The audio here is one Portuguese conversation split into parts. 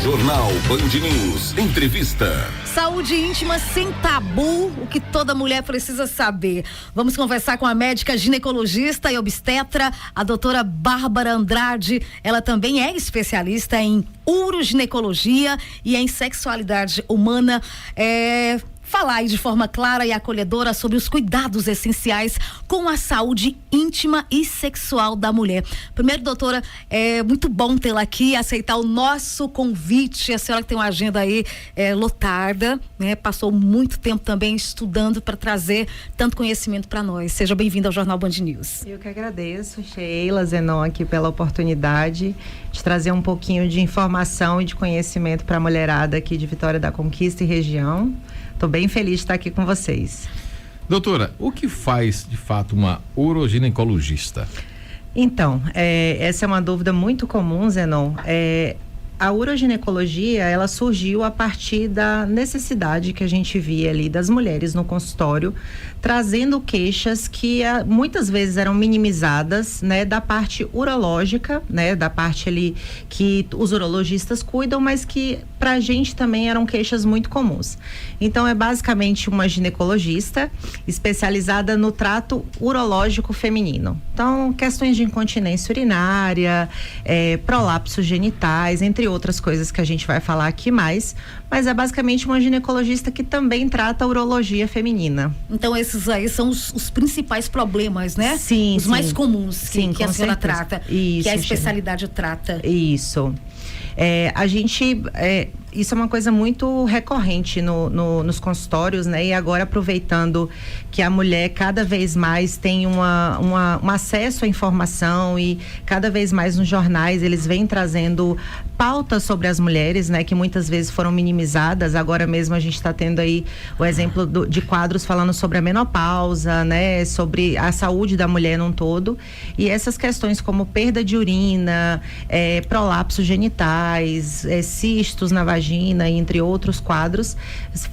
Jornal Band News Entrevista. Saúde íntima sem tabu, o que toda mulher precisa saber. Vamos conversar com a médica ginecologista e obstetra, a doutora Bárbara Andrade. Ela também é especialista em uroginecologia e em sexualidade humana. Falar aí de forma clara e acolhedora sobre os cuidados essenciais com a saúde íntima e sexual da mulher. Primeiro, doutora, é muito bom tê-la aqui, aceitar o nosso convite. A senhora que tem uma agenda aí lotada, né? Passou muito tempo também estudando para trazer tanto conhecimento para nós. Seja bem-vinda ao Jornal Band News. Eu que agradeço, Sheila, Zenon, aqui pela oportunidade de trazer um pouquinho de informação e de conhecimento para a mulherada aqui de Vitória da Conquista e região. Estou bem feliz de estar aqui com vocês. Doutora, o que faz de fato uma uroginecologista? Então, essa é uma dúvida muito comum, Zenon. A uroginecologia, ela surgiu a partir da necessidade que a gente via ali das mulheres no consultório, trazendo queixas que muitas vezes eram minimizadas, né, da parte urológica, né, da parte ali que os urologistas cuidam, mas que pra gente também eram queixas muito comuns. Então, é basicamente uma ginecologista especializada no trato urológico feminino. Então, questões de incontinência urinária, prolapsos genitais, entre outras coisas que a gente vai falar aqui mais, mas é basicamente uma ginecologista que também trata a urologia feminina. Então esses aí são os principais problemas, né? Sim, os mais comuns que a senhora trata, isso, que a especialidade trata. Isso. Isso é uma coisa muito recorrente nos consultórios, né? E agora, aproveitando que a mulher cada vez mais tem um acesso à informação e cada vez mais nos jornais eles vêm trazendo pautas sobre as mulheres, né? Que muitas vezes foram minimizadas. Agora mesmo a gente está tendo aí o exemplo de quadros falando sobre a menopausa, né? Sobre a saúde da mulher num todo. E essas questões como perda de urina, prolapsos genitais, cistos na vagina, entre outros quadros,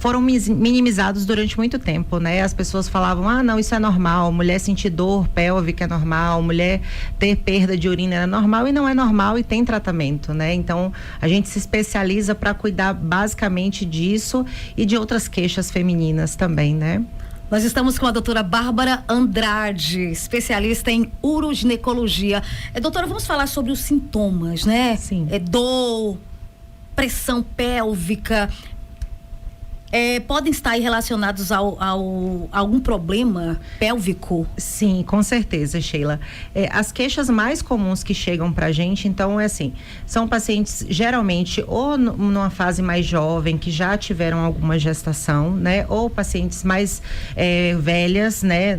foram minimizados durante muito tempo, né? As pessoas falavam, não, isso é normal, mulher sentir dor pélvica é normal, mulher ter perda de urina é normal, e não é normal e tem tratamento, né? Então, a gente se especializa para cuidar basicamente disso e de outras queixas femininas também, né? Nós estamos com a doutora Bárbara Andrade, especialista em uroginecologia. Doutora, vamos falar sobre os sintomas, né? Sim. Dor, pressão pélvica, podem estar aí relacionados a algum problema pélvico? Sim, com certeza, Sheila. As queixas mais comuns que chegam pra gente, então, são pacientes geralmente ou numa fase mais jovem, que já tiveram alguma gestação, né? Ou pacientes mais velhas, né?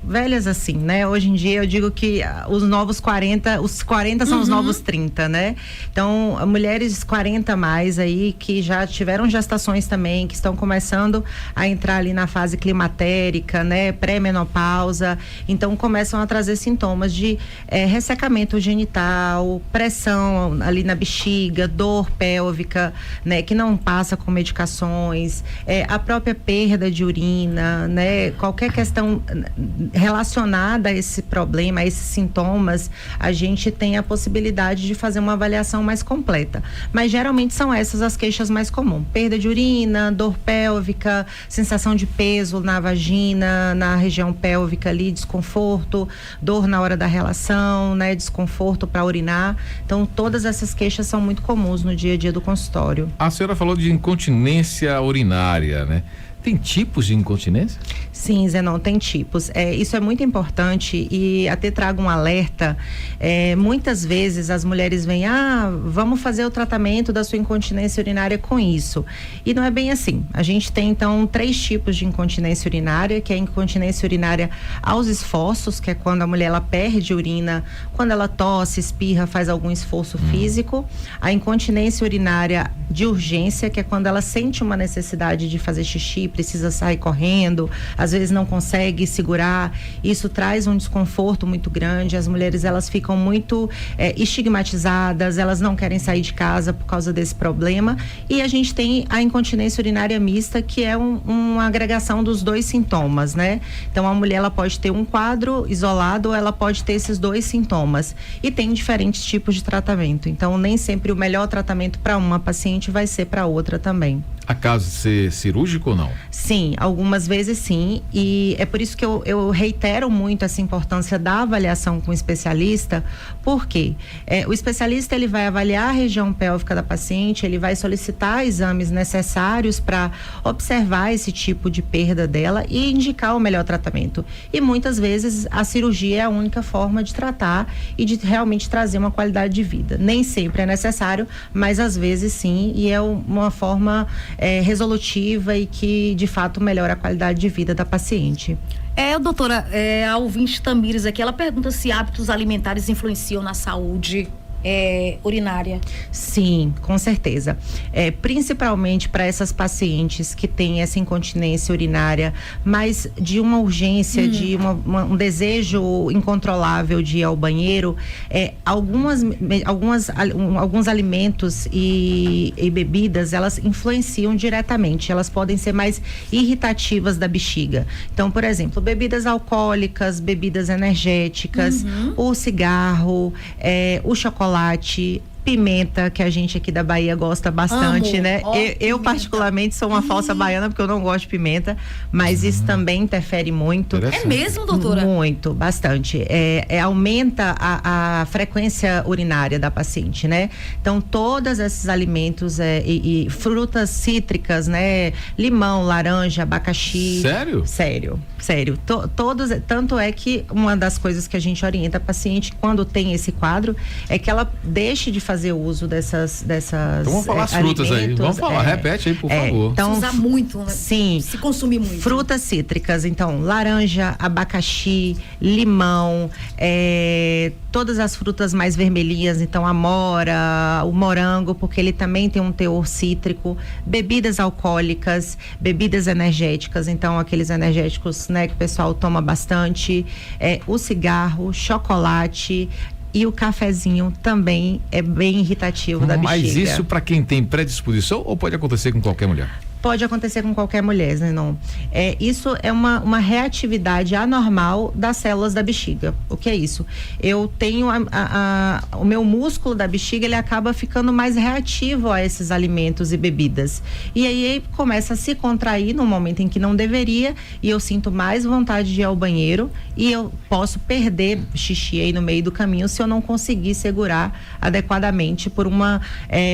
Velhas assim, né? Hoje em dia eu digo que os 40 são os novos 30, né? Então, mulheres 40 mais aí, que já tiveram gestações também, que estão começando a entrar ali na fase climatérica, né? Pré-menopausa, então começam a trazer sintomas de ressecamento genital, pressão ali na bexiga, dor pélvica, né? Que não passa com medicações, a própria perda de urina, né? Qualquer questão relacionada a esse problema, a esses sintomas, a gente tem a possibilidade de fazer uma avaliação mais completa. Mas geralmente são essas as queixas mais comuns: perda de urina, dor pélvica, sensação de peso na vagina, na região pélvica ali, desconforto, dor na hora da relação, né? Desconforto para urinar. Então, todas essas queixas são muito comuns no dia a dia do consultório. A senhora falou de incontinência urinária, né? Tem tipos de incontinência? Sim, Zenon, tem tipos. Isso é muito importante e até trago um alerta. Muitas vezes as mulheres vêm, vamos fazer o tratamento da sua incontinência urinária com isso. E não é bem assim. A gente tem, então, 3 tipos de incontinência urinária, que é a incontinência urinária aos esforços, que é quando a mulher ela perde urina, quando ela tosse, espirra, faz algum esforço físico. A incontinência urinária de urgência, que é quando ela sente uma necessidade de fazer xixi, precisa sair correndo, às vezes não consegue segurar. Isso traz um desconforto muito grande. As mulheres, elas ficam muito estigmatizadas, elas não querem sair de casa por causa desse problema. E a gente tem a incontinência urinária mista, que é uma agregação dos dois sintomas, né? Então a mulher, ela pode ter um quadro isolado ou ela pode ter esses dois sintomas, e tem diferentes tipos de tratamento. Então nem sempre o melhor tratamento para uma paciente vai ser para outra também. Há caso de ser cirúrgico ou não? Sim, algumas vezes sim, e é por isso que eu reitero muito essa importância da avaliação com o especialista, porque o especialista, ele vai avaliar a região pélvica da paciente, ele vai solicitar exames necessários para observar esse tipo de perda dela e indicar o melhor tratamento. E muitas vezes a cirurgia é a única forma de tratar e de realmente trazer uma qualidade de vida. Nem sempre é necessário, mas às vezes sim, e é uma forma resolutiva e que de fato melhora a qualidade de vida da paciente. Doutora, a ouvinte Tamires aqui, ela pergunta se hábitos alimentares influenciam na saúde urinária. Sim, com certeza. Principalmente para essas pacientes que têm essa incontinência urinária, mas de uma urgência, de um desejo incontrolável de ir ao banheiro, alguns alimentos e bebidas, elas influenciam diretamente. Elas podem ser mais irritativas da bexiga. Então, por exemplo, bebidas alcoólicas, bebidas energéticas, o cigarro, o chocolate, pimenta, que a gente aqui da Bahia gosta bastante, né? Eu particularmente sou uma falsa baiana, porque eu não gosto de pimenta, mas isso também interfere muito. É mesmo, doutora? Muito, bastante. Aumenta a frequência urinária da paciente, né? Então, todos esses alimentos e frutas cítricas, né? Limão, laranja, abacaxi. Sério? Sério. Todos, tanto é que uma das coisas que a gente orienta a paciente quando tem esse quadro é que ela deixe de fazer uso dessas então vamos falar as frutas aí. Vamos falar, repete aí, por favor. Então, se usar muito, né? Sim. Se consumir muito. Frutas cítricas, então, laranja, abacaxi, limão, todas as frutas mais vermelhinhas, então a amora, o morango, porque ele também tem um teor cítrico, bebidas alcoólicas, bebidas energéticas, então aqueles energéticos, né, que o pessoal toma bastante, o cigarro, chocolate, e o cafezinho também é bem irritativo da bexiga. Mas isso para quem tem predisposição ou pode acontecer com qualquer mulher? Pode acontecer com qualquer mulher, né? Não. Isso é uma reatividade anormal das células da bexiga. O que é isso? Eu tenho o meu músculo da bexiga, ele acaba ficando mais reativo a esses alimentos e bebidas. E aí começa a se contrair no momento em que não deveria, e eu sinto mais vontade de ir ao banheiro, e eu posso perder xixi aí no meio do caminho se eu não conseguir segurar adequadamente por uma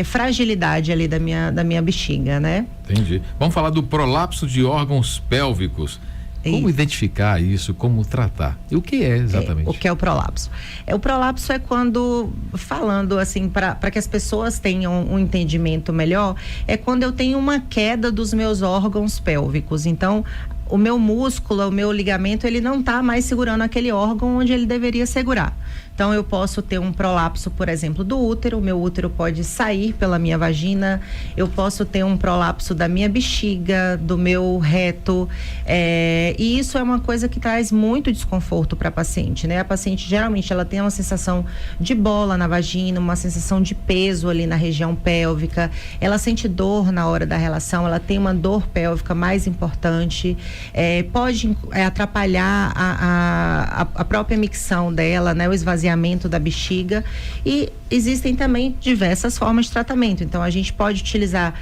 fragilidade ali da minha bexiga, né? Entendi. Vamos falar do prolapso de órgãos pélvicos. Como identificar isso? Como tratar? E o que é exatamente? O que é o prolapso? O prolapso é quando, falando assim, para que as pessoas tenham um entendimento melhor, é quando eu tenho uma queda dos meus órgãos pélvicos. Então, o meu músculo, o meu ligamento, ele não está mais segurando aquele órgão onde ele deveria segurar. Então, eu posso ter um prolapso, por exemplo, do útero. O meu útero pode sair pela minha vagina. Eu posso ter um prolapso da minha bexiga, do meu reto. E isso é uma coisa que traz muito desconforto para a paciente, né? A paciente, geralmente, ela tem uma sensação de bola na vagina, uma sensação de peso ali na região pélvica. Ela sente dor na hora da relação, ela tem uma dor pélvica mais importante. Pode atrapalhar a própria micção dela, né? O esvaziamento da bexiga, e existem também diversas formas de tratamento. Então a gente pode utilizar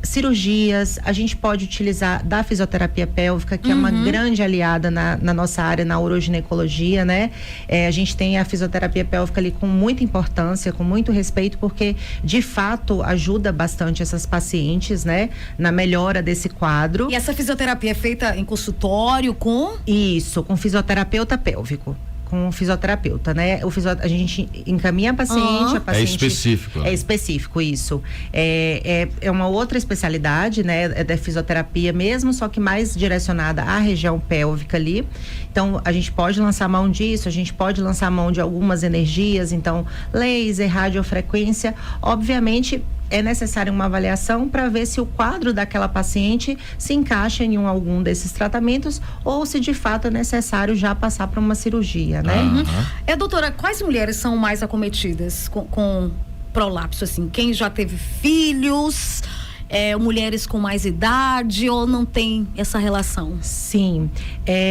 cirurgias, a gente pode utilizar da fisioterapia pélvica, que é uma grande aliada na nossa área, na uroginecologia, né? A gente tem a fisioterapia pélvica ali com muita importância, com muito respeito, porque de fato ajuda bastante essas pacientes, né? Na melhora desse quadro. E essa fisioterapia é feita em consultório com? Isso, com fisioterapeuta pélvico. Com o fisioterapeuta, né? A gente encaminha a paciente, a paciente... É específico. É específico, isso. É uma outra especialidade, né? É da fisioterapia mesmo, só que mais direcionada à região pélvica ali. Então, a gente pode lançar mão disso, a gente pode lançar mão de algumas energias, então, laser, radiofrequência, obviamente é necessária uma avaliação para ver se o quadro daquela paciente se encaixa em algum desses tratamentos ou se de fato é necessário já passar para uma cirurgia, né? Doutora, quais mulheres são mais acometidas com prolapso, assim? Quem já teve filhos, mulheres com mais idade, ou não tem essa relação? Sim,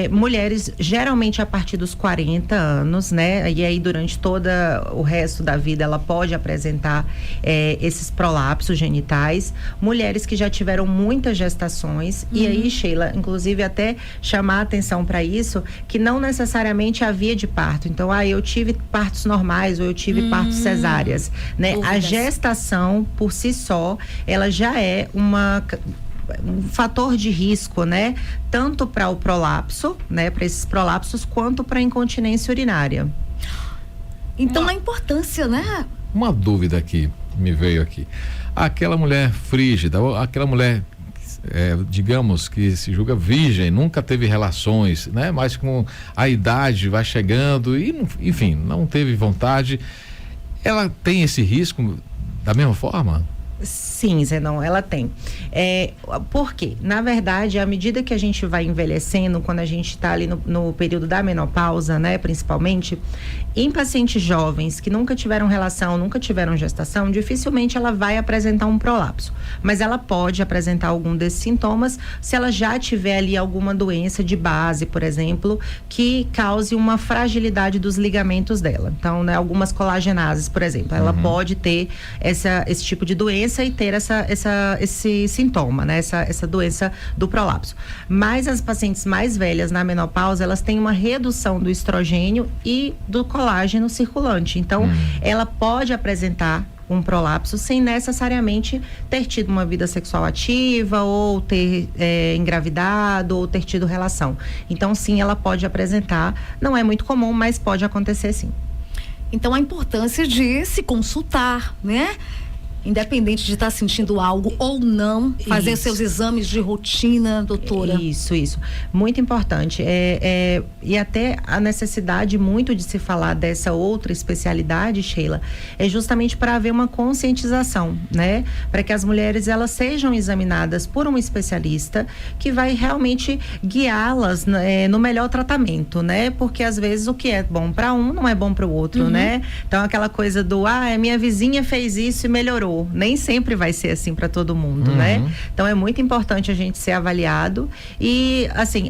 mulheres geralmente a partir dos 40 anos, né? E aí durante todo o resto da vida ela pode apresentar esses prolapsos genitais. Mulheres que já tiveram muitas gestações, e aí, Sheila, inclusive até chamar a atenção para isso, que não necessariamente a via de parto. Então, eu tive partos normais ou eu tive partos cesáreas, né? A gestação por si só, ela já é um fator de risco, né? Tanto para o prolapso, né? Para esses prolapsos, quanto para a incontinência urinária. Então, a importância, né? Uma dúvida que me veio aqui. Aquela mulher frígida, ou aquela mulher, digamos, que se julga virgem, nunca teve relações, né? Mas com a idade vai chegando e, enfim, não teve vontade. Ela tem esse risco da mesma forma? Sim, Zenon, ela tem. Por quê? Na verdade, à medida que a gente vai envelhecendo, quando a gente está ali no período da menopausa, né, principalmente, em pacientes jovens que nunca tiveram relação, nunca tiveram gestação, dificilmente ela vai apresentar um prolapso. Mas ela pode apresentar algum desses sintomas se ela já tiver ali alguma doença de base, por exemplo, que cause uma fragilidade dos ligamentos dela. Então, né, algumas colagenases, por exemplo, ela pode ter esse tipo de doença e ter esse sintoma, né? Essa doença do prolapso. Mas as pacientes mais velhas na menopausa, elas têm uma redução do estrogênio e do colágeno circulante. Então, ela pode apresentar um prolapso sem necessariamente ter tido uma vida sexual ativa ou ter engravidado ou ter tido relação. Então, sim, ela pode apresentar. Não é muito comum, mas pode acontecer sim. Então, a importância de se consultar, né? Independente de estar sentindo algo ou não, fazer seus exames de rotina, doutora. Isso. Muito importante. E até a necessidade muito de se falar dessa outra especialidade, Sheila, é justamente para haver uma conscientização, né? Para que as mulheres, elas sejam examinadas por um especialista que vai realmente guiá-las no melhor tratamento, né? Porque às vezes o que é bom para um não é bom para o outro, né? Então aquela coisa do, minha vizinha fez isso e melhorou. Nem sempre vai ser assim para todo mundo, né? Então é muito importante a gente ser avaliado e, assim,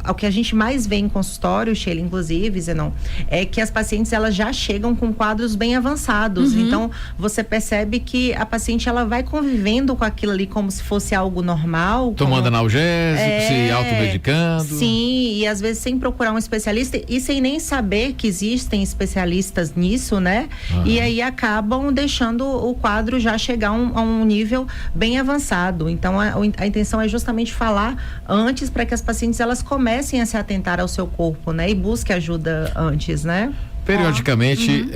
o que a gente mais vê em consultório, Sheila, inclusive, Zenon, é que as pacientes, elas já chegam com quadros bem avançados. Então, você percebe que a paciente, ela vai convivendo com aquilo ali como se fosse algo normal. Tomando analgésico, se automedicando. Sim, e às vezes sem procurar um especialista e sem nem saber que existem especialistas nisso, né? E aí acabam deixando o quadro já chegar a um nível bem avançado. Então, a intenção é justamente falar antes para que as pacientes, elas comecem a se atentar ao seu corpo, né? E busquem ajuda antes, né? Periodicamente,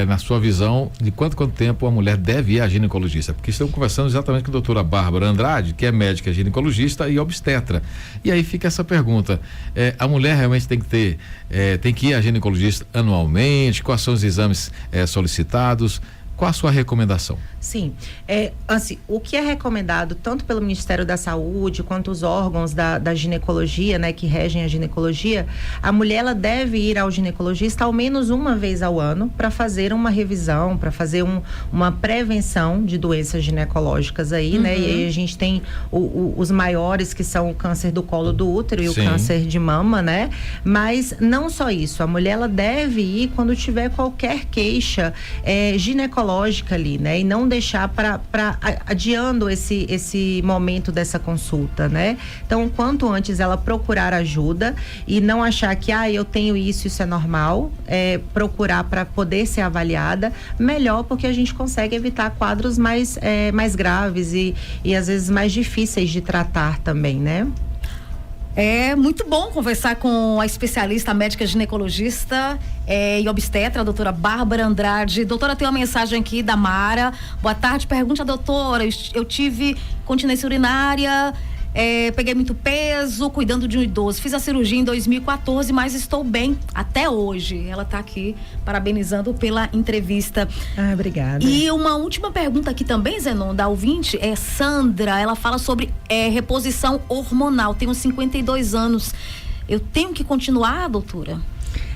na sua visão, de quanto tempo a mulher deve ir à ginecologista? Porque estamos conversando exatamente com a doutora Bárbara Andrade, que é médica ginecologista e obstetra. E aí fica essa pergunta, a mulher realmente tem que ir à ginecologista anualmente? Quais são os exames solicitados? Qual a sua recomendação? Sim, assim, o que é recomendado tanto pelo Ministério da Saúde quanto os órgãos da ginecologia, né, que regem a ginecologia, a mulher, ela deve ir ao ginecologista ao menos uma vez ao ano para fazer uma revisão, para fazer uma prevenção de doenças ginecológicas aí, né? E aí a gente tem os maiores, que são o câncer do colo do útero e o câncer de mama, né? Mas não só isso, a mulher, ela deve ir quando tiver qualquer queixa ginecológica ali, né? E não deixar para adiando esse momento dessa consulta, né? Então, quanto antes ela procurar ajuda e não achar que eu tenho isso é normal, procurar para poder ser avaliada, melhor, porque a gente consegue evitar quadros mais graves e às vezes mais difíceis de tratar também, né? É muito bom conversar com a especialista, a médica ginecologista e obstetra, a doutora Bárbara Andrade. Doutora, tem uma mensagem aqui da Mara. Boa tarde, pergunte à doutora, eu tive continência urinária Peguei muito peso, cuidando de um idoso. Fiz a cirurgia em 2014, mas estou bem até hoje. Ela está aqui parabenizando pela entrevista. Obrigada. E uma última pergunta aqui também, Zenon, da ouvinte, é Sandra. Ela fala sobre reposição hormonal. Tenho 52 anos. Eu tenho que continuar, doutora?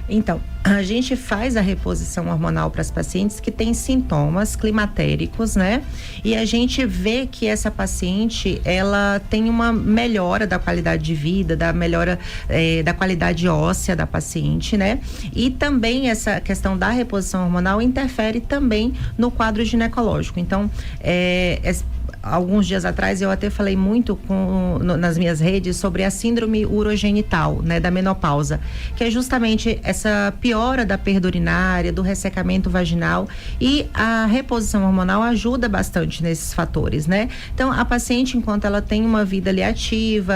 Então, a gente faz a reposição hormonal para as pacientes que têm sintomas climatéricos, né? E a gente vê que essa paciente, ela tem uma melhora da qualidade de vida, da melhora da qualidade óssea da paciente, né? E também essa questão da reposição hormonal interfere também no quadro ginecológico. Então, alguns dias atrás eu até falei muito nas minhas redes sobre a síndrome urogenital, né, da menopausa, que é justamente essa piora da perda urinária, do ressecamento vaginal, e a reposição hormonal ajuda bastante nesses fatores, né? Então, a paciente, enquanto ela tem uma vida ali ativa,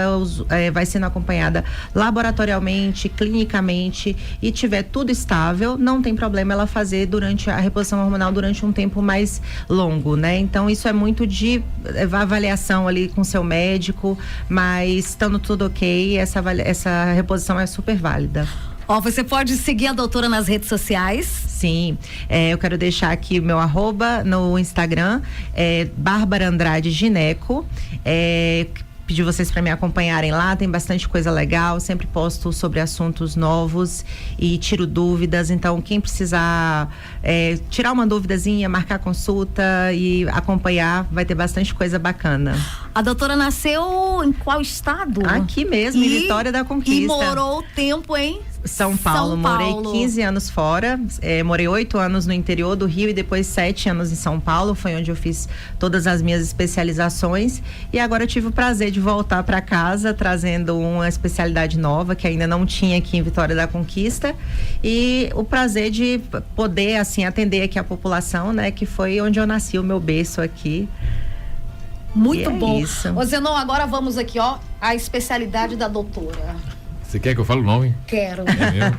vai sendo acompanhada laboratorialmente, clinicamente, e tiver tudo estável, não tem problema ela fazer durante a reposição hormonal durante um tempo mais longo, né? Então, isso é muito de avaliação ali com seu médico, mas estando tudo ok, essa reposição é super válida. Você pode seguir a doutora nas redes sociais? Sim, eu quero deixar aqui o meu @ no Instagram, Bárbara Andrade Gineco. Pedir vocês para me acompanharem lá, tem bastante coisa legal, sempre posto sobre assuntos novos e tiro dúvidas. Então, quem precisar tirar uma duvidazinha, marcar consulta e acompanhar, vai ter bastante coisa bacana. A doutora nasceu em qual estado? Aqui mesmo, em Vitória da Conquista. E morou tempo em São Paulo. Morei 15 anos fora, morei 8 anos no interior do Rio e depois 7 anos em São Paulo, foi onde eu fiz todas as minhas especializações, e agora eu tive o prazer de voltar para casa trazendo uma especialidade nova que ainda não tinha aqui em Vitória da Conquista, e o prazer de poder assim atender aqui a população, né, que foi onde eu nasci, o meu berço aqui. Muito bom. Isso. Zenon, agora vamos aqui, a especialidade da doutora. Você quer que eu fale o nome? Quero. É mesmo?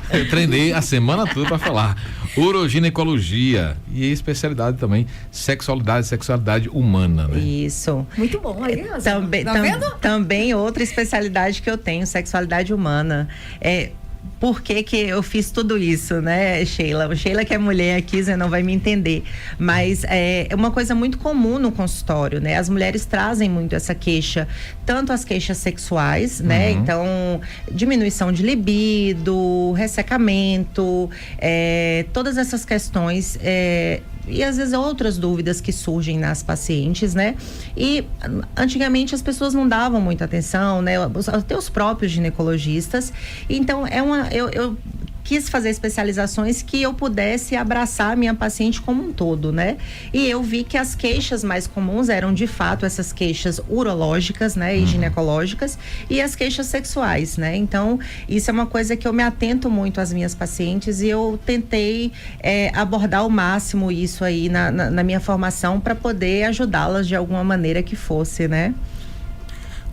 Eu treinei a semana toda para falar. Uroginecologia e especialidade também, sexualidade humana, né? Isso. Muito bom. Aí, também, tá vendo? Também outra especialidade que eu tenho, sexualidade humana. Por que eu fiz tudo isso, né, Sheila? Sheila, que é mulher aqui, você não vai me entender. Mas é uma coisa muito comum no consultório, né? As mulheres trazem muito essa queixa, tanto as queixas sexuais, né? Então, diminuição de libido, ressecamento, todas essas questões. E às vezes outras dúvidas que surgem nas pacientes, né? E antigamente as pessoas não davam muita atenção, né? Até os próprios ginecologistas. Então, eu quis fazer especializações que eu pudesse abraçar a minha paciente como um todo, né? E eu vi que as queixas mais comuns eram, de fato, essas queixas urológicas, né? E ginecológicas, e as queixas sexuais, né? Então, isso é uma coisa que eu me atento muito às minhas pacientes, e eu tentei abordar ao máximo isso aí na minha formação para poder ajudá-las de alguma maneira que fosse, né?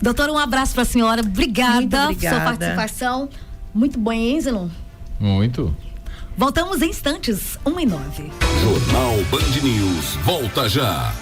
Doutora, um abraço para a senhora. Obrigada por sua participação. Muito bom, hein, Zenon? Muito. Voltamos em instantes, 1:09. Jornal Band News volta já.